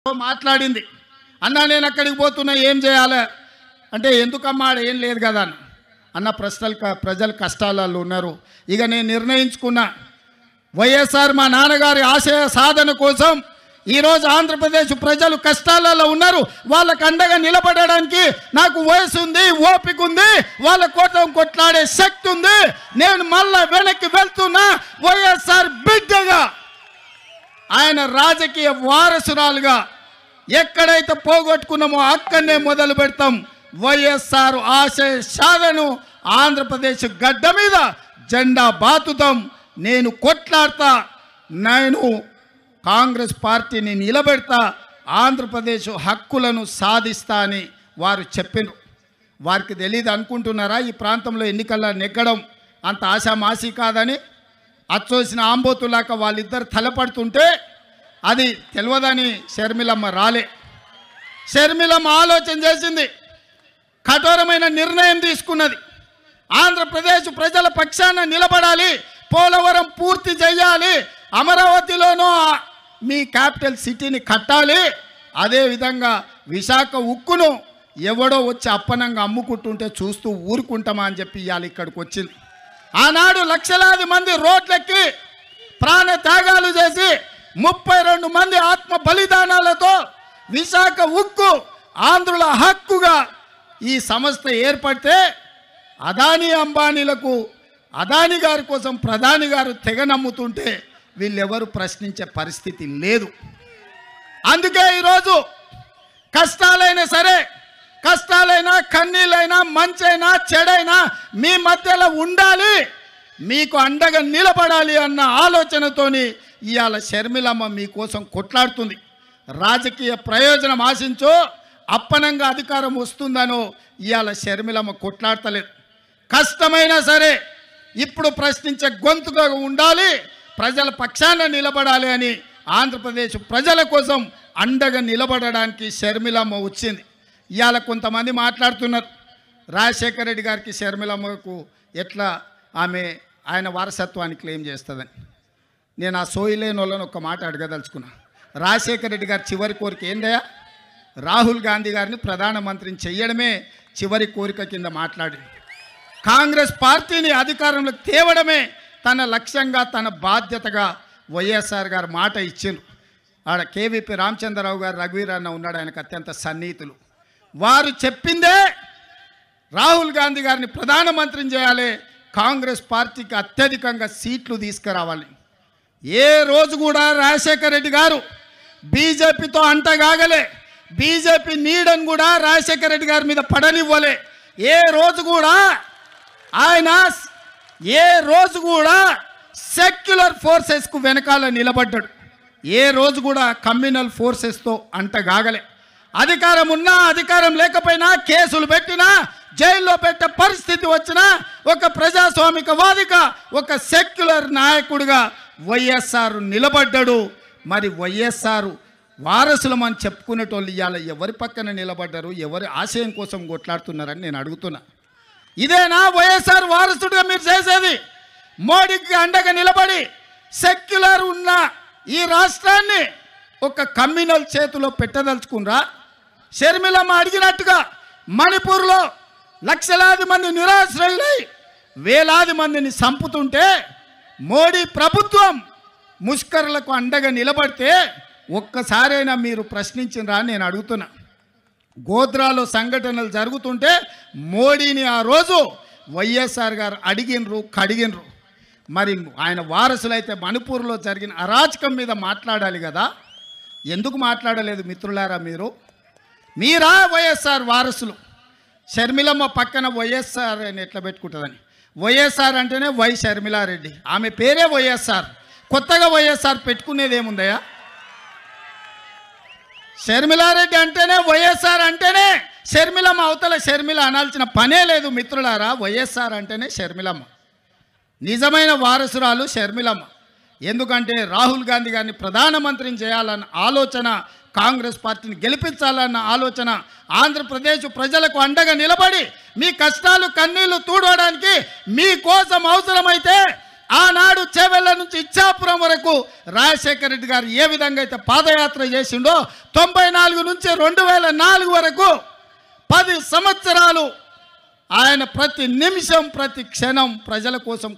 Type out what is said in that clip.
మాట్లాడింది. అన్నా నేను అక్కడికి పోతున్నా ఏం చేయాలి అంటే ఎందుకమ్మా ఏం లేదు కదా అన్న ప్రజలు కష్టాలలో ఉన్నారు. ఇక నేను నిర్ణయించుకున్నా వైఎస్ఆర్ మా నాన్నగారి ఆశయ సాధన కోసం ఈరోజు ఆంధ్రప్రదేశ్ ప్రజలు కష్టాలలో ఉన్నారు. వాళ్ళకు అండగా నిలబడడానికి నాకు వయసు ఉంది, ఓపిక ఉంది, వాళ్ళ కోసం కొట్లాడే శక్తి ఉంది. నేను మళ్ళా వెనక్కి వెళ్తున్నా వైఎస్ఆర్ బిడ్డగా, ఆయన రాజకీయ వారసురాలుగా. ఎక్కడైతే పోగొట్టుకున్నామో అక్కడనే మొదలు పెడతాం. వైఎస్ఆర్ ఆశయ సాధను ఆంధ్రప్రదేశ్ గడ్డ మీద జెండా బాతుతాం. నేను కొట్లాడతా, నేను కాంగ్రెస్ పార్టీని నిలబెడతా, ఆంధ్రప్రదేశ్ హక్కులను సాధిస్తా అని వారు చెప్పారు. వారికి తెలియదు అనుకుంటున్నారా ఈ ప్రాంతంలో ఎన్నికల్లో నెగ్గడం అంత ఆశామాసి కాదని? అచ్చోసిన ఆంబోతులాక వాళ్ళిద్దరు తలపడుతుంటే అది తెలియదని షర్మిలమ్మ రాలే. షర్మిలమ్మ ఆలోచన చేసింది, కఠోరమైన నిర్ణయం తీసుకున్నది. ఆంధ్రప్రదేశ్ ప్రజల పక్షాన నిలబడాలి, పోలవరం పూర్తి చేయాలి, అమరావతిలోనూ మీ క్యాపిటల్ సిటీని కట్టాలి, అదేవిధంగా విశాఖ ఉక్కును ఎవడో వచ్చి అప్పనంగా అమ్ముకుంటుంటే చూస్తూ ఊరుకుంటామా అని చెప్పి ఇవాళ ఇక్కడికి వచ్చింది. ఆనాడు లక్షలాది మంది రోడ్లెక్కి ప్రాణ త్యాగాలు చేసి 32 మంది ఆత్మ బలిదానాలతో విశాఖ ఉక్కు ఆంధ్రుల హక్కుగా ఈ సంస్థ ఏర్పడితే అదానీ అంబానీలకు అదానీ గారి కోసం ప్రధాని గారు తెగ నమ్ముతుంటే వీళ్ళెవరు ప్రశ్నించే పరిస్థితి లేదు. అందుకే ఈరోజు కష్టాలైనా సరే, కష్టాలైనా కన్నీళ్ళైనా మంచైనా చెడైనా మీ మధ్యలో ఉండాలి, మీకు అండగా నిలబడాలి అన్న ఆలోచనతోని ఇవాళ షర్మిలమ్మ మీకోసం కొట్లాడుతుంది. రాజకీయ ప్రయోజనం ఆశించో అప్పనంగా అధికారం వస్తుందనో ఇవాళ షర్మిలమ్మ కొట్లాడతలేదు. కష్టమైనా సరే ఇప్పుడు ప్రశ్నించే గొంతుగా ఉండాలి, ప్రజల పక్షాన నిలబడాలి అని ఆంధ్రప్రదేశ్ ప్రజల కోసం అండగా నిలబడడానికి షర్మిలమ్మ వచ్చింది. ఇవాళ కొంతమంది మాట్లాడుతున్నారు రాజశేఖర రెడ్డి గారికి షర్మిలమ్మకు ఎట్లా ఆయన వారసత్వాన్ని క్లెయిమ్ చేస్తుందని. నేను ఆ సోయిలేని వాళ్ళని ఒక మాట అడగదలుచుకున్నా. రాజశేఖర రెడ్డి గారి చివరి కోరిక ఏందయ్యా? రాహుల్ గాంధీ గారిని ప్రధానమంత్రిని చెయ్యడమే చివరి కోరిక కింద మాట్లాడి కాంగ్రెస్ పార్టీని అధికారంలోకి తేవడమే తన లక్ష్యంగా, తన బాధ్యతగా వైఎస్ఆర్ గారు మాట ఇచ్చిండ్రు. ఆడ కేవీపీ రామచంద్రరావు గారు, రఘువీర్ అన్న ఉన్నాడు, ఆయనకు అత్యంత సన్నిహితులు. వారు చెప్పిందే రాహుల్ గాంధీ గారిని ప్రధానమంత్రిని చేయాలి, కాంగ్రెస్ పార్టీకి అత్యధికంగా సీట్లు తీసుకురావాలి. ఏ రోజు కూడా రాజశేఖర రెడ్డి గారు బీజేపీతో అంటగాగలే, బీజేపీ నీడని కూడా రాజశేఖర రెడ్డి గారి మీద పడనివ్వలే. ఏ రోజు కూడా సెక్యులర్ ఫోర్సెస్కు వెనకాల నిలబడ్డాడు. ఏ రోజు కూడా కమ్యూనల్ ఫోర్సెస్తో అంటగాగలే. అధికారం ఉన్నా అధికారం లేకపోయినా, కేసులు పెట్టినా, జైల్లో పెట్టే పరిస్థితి వచ్చినా ఒక ప్రజాస్వామికవాదిగా, ఒక సెక్యులర్ నాయకుడిగా వైఎస్ఆర్ నిలబడ్డాడు. మరి వైఎస్ఆర్ వారసులమని చెప్పుకునేటోళ్ళు ఇవాళ ఎవరి పక్కన నిలబడ్డారు, ఎవరి ఆశయం కోసం కొట్లాడుతున్నారని నేను అడుగుతున్నా. ఇదేనా వైఎస్ఆర్ వారసుడిగా మీరు చేసేది? మోడీకి అండగా నిలబడి సెక్యులర్ ఉన్న ఈ రాష్ట్రాన్ని ఒక కమ్యూనల్ చేతిలో పెట్టదలుచుకున్నారా? షర్మిలమ్మ అడిగినట్టుగా మణిపూర్లో లక్షలాది మంది నిరాశ్రయులై వేలాది మందిని చంపుతుంటే మోడీ ప్రభుత్వం ముష్కరులకు అండగా నిలబడితే ఒక్కసారైనా మీరు ప్రశ్నించినరా నేను అడుగుతున్నా. గోద్రాలో సంఘటనలు జరుగుతుంటే మోడీని ఆ రోజు వైఎస్ఆర్ గారు అడిగినరు, కడిగినరు. మరి ఆయన వారసులైతే మణిపూర్లో జరిగిన అరాచకం మీద మాట్లాడాలి కదా, ఎందుకు మాట్లాడలేదు మిత్రులారా? మీరా వైఎస్ఆర్ వారసులు? షర్మిలమ్మ పక్కన వైఎస్ఆర్ అని ఎట్లా పెట్టుకుంటుందని. వైఎస్ఆర్ అంటేనే వై షర్మిలారెడ్డి, ఆమె పేరే వైఎస్ఆర్. కొత్తగా వైఎస్ఆర్ పెట్టుకునేది ఏముందయ్యా? షర్మిలారెడ్డి అంటేనే వైఎస్ఆర్ అంటేనే షర్మిలమ్మ, అవతల షర్మిల అనాల్సిన పనే లేదు మిత్రులారా. వైఎస్ఆర్ అంటేనే షర్మిలమ్మ, నిజమైన వారసురాలు షర్మిలమ్మ. ఎందుకంటే రాహుల్ గాంధీ గారిని ప్రధానమంత్రిని చేయాలన్న ఆలోచన, కాంగ్రెస్ పార్టీని గెలిపించాలన్న ఆలోచన, ఆంధ్రప్రదేశ్ ప్రజలకు అండగా నిలబడి మీ కష్టాలు కన్నీళ్లు తూడవడానికి మీకోసం అవసరమైతే ఆనాడు చేవెళ్ళ నుంచి ఇచ్చాపురం వరకు రాజశేఖర రెడ్డి గారు ఏ విధంగా అయితే పాదయాత్ర చేసిండో 94 నుంచి 2004 వరకు 10 సంవత్సరాలు ఆయన ప్రతి నిమిషం ప్రతి క్షణం ప్రజల కోసం